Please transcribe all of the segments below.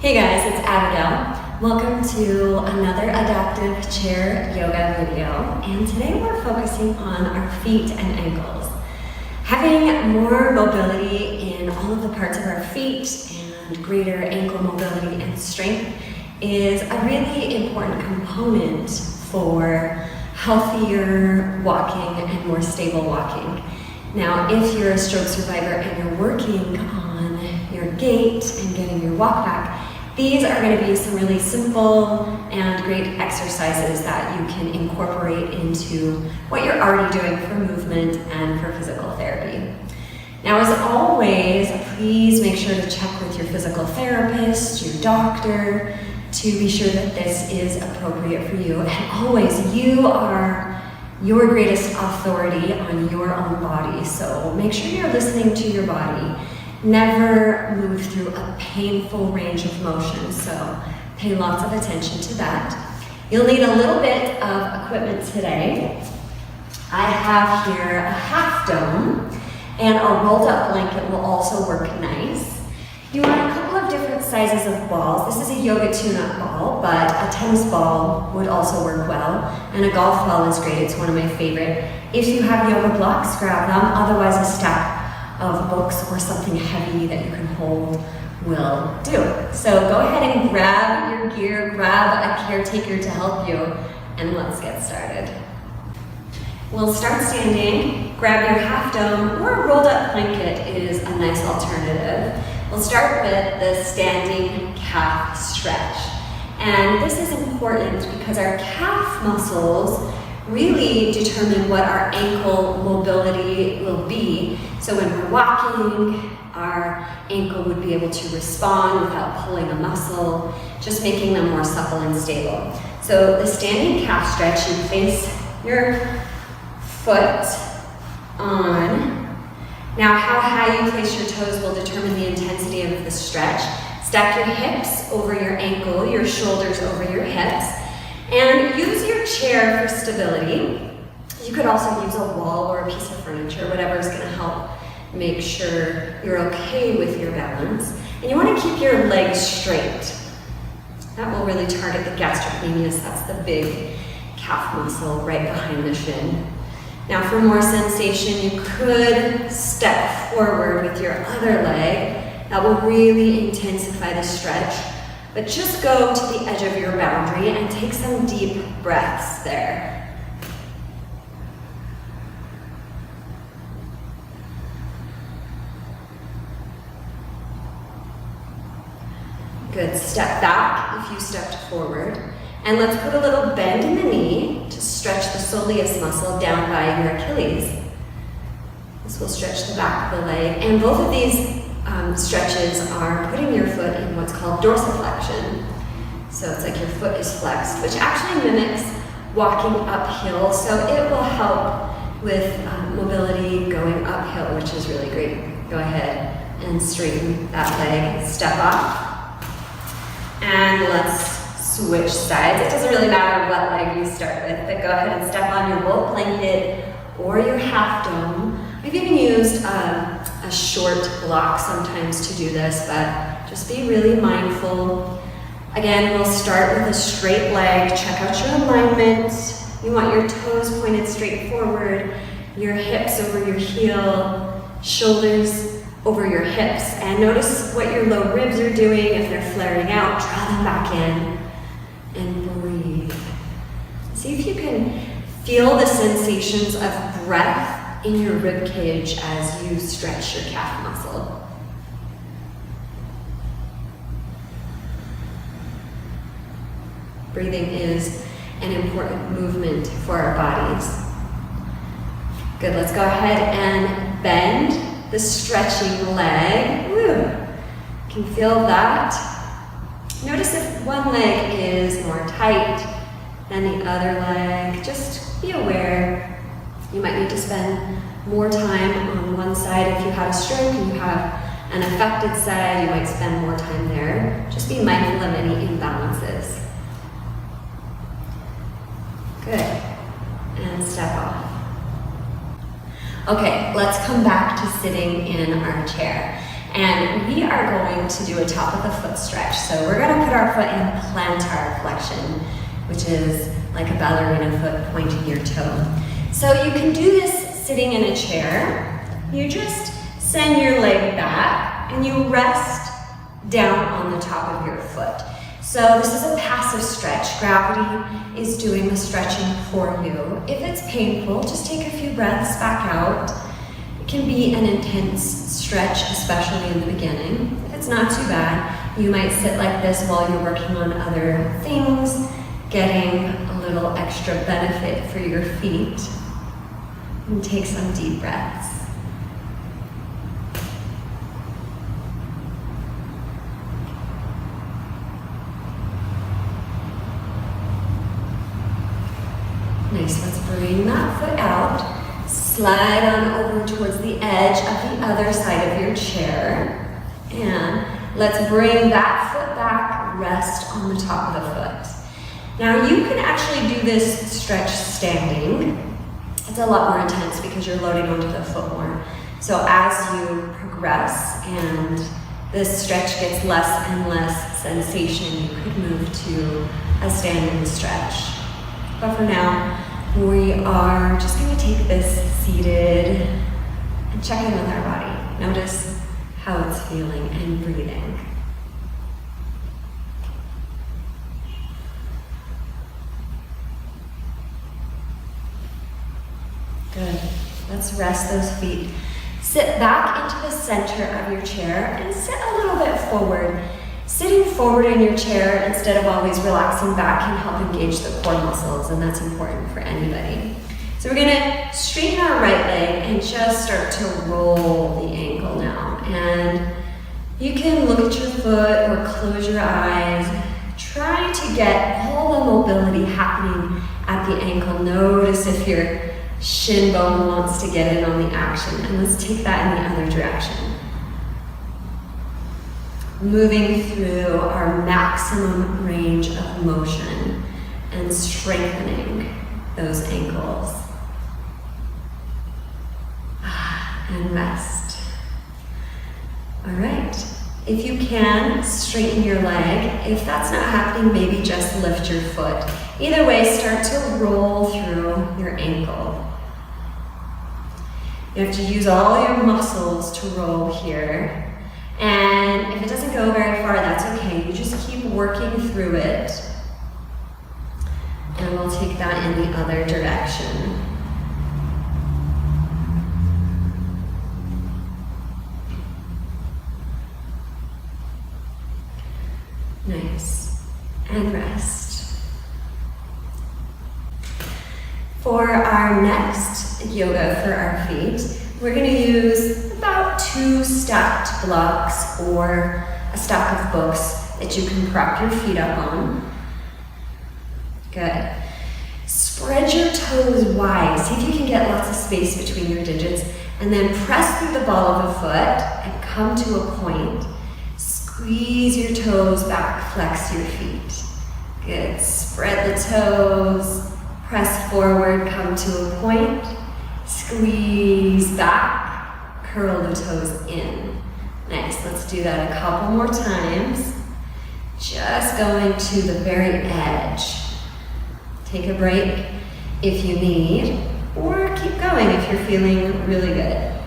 Hey guys, it's Abigail. Welcome to another adaptive chair yoga video, and today we're focusing on our feet and ankles. Having more mobility in all of the parts of our feet and greater ankle mobility and strength is a really important component for healthier walking and more stable walking. Now, if you're a stroke survivor and you're working on your gait and getting your walk back, these are going to be some really simple and great exercises that you can incorporate into what you're already doing for movement and for physical therapy. Now, as always, please make sure to check with your physical therapist, your doctor, to be sure that this is appropriate for you. And always, you are your greatest authority on your own body, so make sure you're listening to your body. Never move through a painful range of motion, so pay lots of attention to that. You'll need a little bit of equipment today. I have here a half dome, and a rolled up blanket will also work nice. You want a couple of different sizes of balls. This is a yoga tune-up ball, but a tennis ball would also work well, and a golf ball is great. It's one of my favorite. If you have yoga blocks, grab them. Otherwise, a stack of books or something heavy that you can hold will do. So go ahead and grab your gear, grab a caretaker to help you, and let's get started. We'll start standing. Grab your half dome or a rolled up blanket is a nice alternative. We'll start with the standing calf stretch. And this is important because our calf muscles really determine what our ankle mobility will be. So when we're walking, our ankle would be able to respond without pulling a muscle, just making them more supple and stable. So the standing calf stretch, you face your foot on. Now how high you place your toes will determine the intensity of the stretch. Stack your hips over your ankle, your shoulders over your hips, and use your chair for stability. You could also use a wall or a piece of furniture, whatever is going to help make sure you're okay with your balance. And you want to keep your legs straight. That will really target the gastrocnemius. That's the big calf muscle right behind the shin. Now for more sensation, you could step forward with your other leg. That will really intensify the stretch. But just go to the edge of your boundary and take some deep breaths there. Good, step back if you stepped forward. And let's put a little bend in the knee to stretch the soleus muscle down by your Achilles. This will stretch the back of the leg. And both of these stretches are putting your foot in what's called dorsiflexion. So it's like your foot is flexed, which actually mimics walking uphill. So it will help with mobility going uphill, which is really great. Go ahead and straighten that leg, step up. And let's switch sides. It doesn't really matter what leg you start with, but go ahead and step on your rolled blanket or your half dome. I've even used a short block sometimes to do this, but just be really mindful. Again, we'll start with a straight leg. Check out your alignment. You want your toes pointed straight forward, your hips over your heel, shoulders over your hips. And notice what your low ribs are doing. If they're flaring out, draw them back in and breathe. See if you can feel the sensations of breath in your rib cage as you stretch your calf muscle. Breathing is an important movement for our bodies. Good, let's go ahead and bend the stretching leg. Woo. Can you feel that? Notice if one leg is more tight than the other leg. Just be aware. You might need to spend more time on one side. If you have a stroke and you have an affected side, you might spend more time there. Just be mindful of any imbalances. Good. And step off. Okay, let's come back to sitting in our chair. And we are going to do a top of the foot stretch. So we're gonna put our foot in plantar flexion, which is like a ballerina foot pointing your toe. So you can do this sitting in a chair. You just send your leg back and you rest down on the top of your foot. So this is a passive stretch. Gravity is doing the stretching for you. If it's painful, just take a few breaths back out. It can be an intense stretch, especially in the beginning. If it's not too bad, you might sit like this while you're working on other things, getting a little extra benefit for your feet. And take some deep breaths. Nice, let's bring that foot out. Slide on over towards the edge of the other side of your chair. And let's bring that foot back, rest on the top of the foot. Now you can actually do this stretch standing. It's a lot more intense because you're loading onto the foot more. So as you progress and this stretch gets less and less sensation, you could move to a standing stretch. But for now, we are just going to take this seated and check in with our body. Notice how it's feeling and breathing. Good. Let's rest those feet. Sit back into the center of your chair and sit a little bit forward. Sitting forward in your chair instead of always relaxing back can help engage the core muscles, and that's important for anybody. So we're gonna straighten our right leg and just start to roll the ankle now. And you can look at your foot or close your eyes. Try to get all the mobility happening at the ankle. Notice if your shin bone wants to get in on the action, and let's take that in the other direction. Moving through our maximum range of motion and strengthening those ankles. And rest. All right. If you can, straighten your leg. If that's not happening, maybe just lift your foot. Either way, start to roll through your ankle. You have to use all your muscles to roll here. And if it doesn't go very far, that's okay. You just keep working through it. And we'll take that in the other direction. Nice. And rest. For our next yoga for our feet, we're going to use about 2 stacked blocks or a stack of books that you can prop your feet up on. Good. Spread your toes wide. See if you can get lots of space between your digits, and then press through the ball of the foot and come to a point. Squeeze your toes back, flex your feet. Good. Spread the toes, press forward, come to a point. Squeeze back, curl the toes in. Nice, let's do that a couple more times. Just going to the very edge. Take a break if you need, or keep going if you're feeling really good.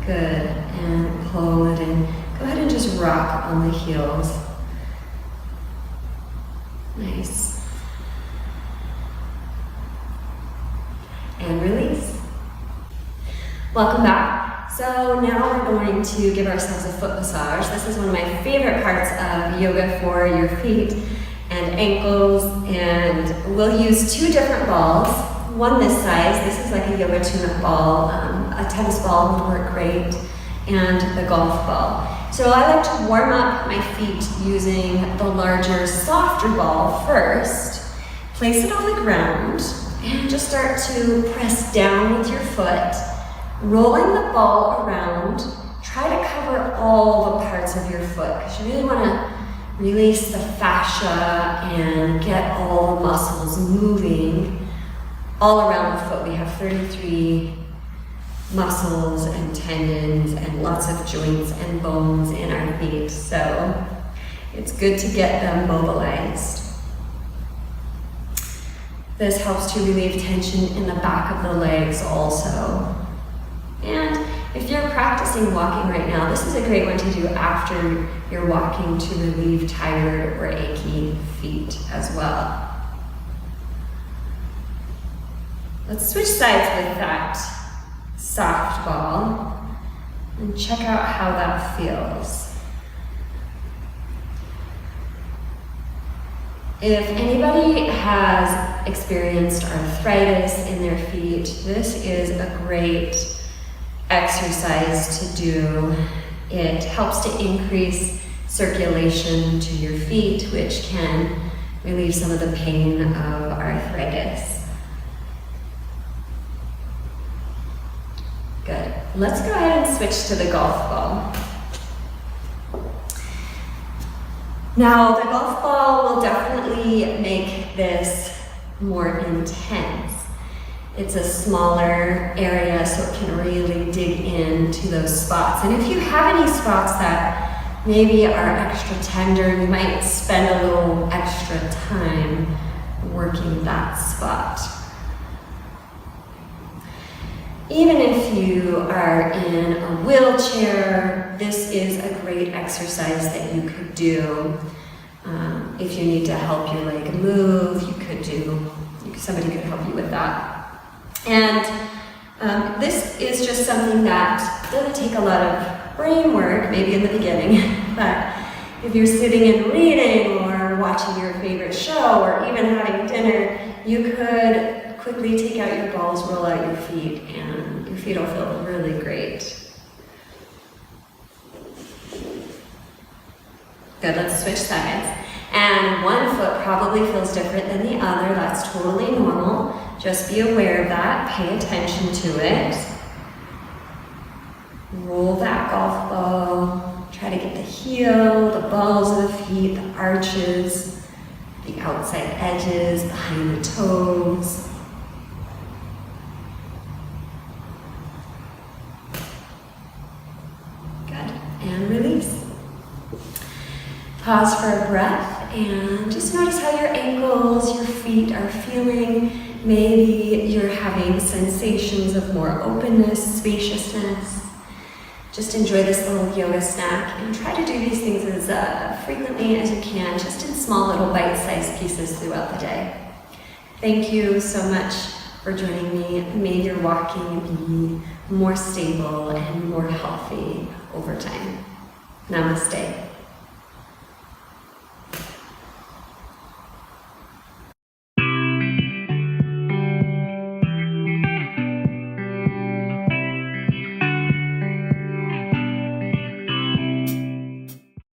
Good, and pull it in. Go ahead and just rock on the heels. Nice. And release. Welcome back. So now we're going to give ourselves a foot massage. This is one of my favorite parts of yoga for your feet and ankles, and we'll use 2 different balls. One this size, this is like a yoga tune-up ball, a tennis ball would work great, and the golf ball. So I like to warm up my feet using the larger, softer ball first. Place it on the ground and just start to press down with your foot, rolling the ball around. Try to cover all the parts of your foot because you really want to release the fascia and get all the muscles moving all around the foot. We have 33 muscles and tendons and lots of joints and bones in our feet. So it's good to get them mobilized. This helps to relieve tension in the back of the legs also. And if you're practicing walking right now, this is a great one to do after you're walking to relieve tired or achy feet as well. Let's switch sides with that soft ball and check out how that feels. If anybody has experienced arthritis in their feet, this is a great exercise to do. It helps to increase circulation to your feet, which can relieve some of the pain of arthritis. Good. Let's go ahead and switch to the golf ball. Now, the golf ball will definitely make this more intense. It's a smaller area, so it can really dig into those spots. And if you have any spots that maybe are extra tender, you might spend a little extra time working that spot. Even if you are in a wheelchair, this is a great exercise that you could do. If you need to help your leg move, somebody could help you with that. And this is just something that doesn't take a lot of brain work, maybe in the beginning, but if you're sitting and reading or watching your favorite show or even having dinner, you could quickly take out your balls, roll out your feet, and your feet will feel really great. Good, let's switch sides. And one foot probably feels different than the other. That's totally normal. Just be aware of that. Pay attention to it. Roll that golf ball. Try to get the heel, the balls of the feet, the arches, the outside edges, behind the toes. Good. And release. Pause for a breath and just notice how your ankles, your feet are feeling. Maybe you're having sensations of more openness, spaciousness. Just enjoy this little yoga snack and try to do these things as frequently as you can, just in small little bite-sized pieces throughout the day. Thank you so much for joining me. May your walking be more stable and more healthy over time. Namaste.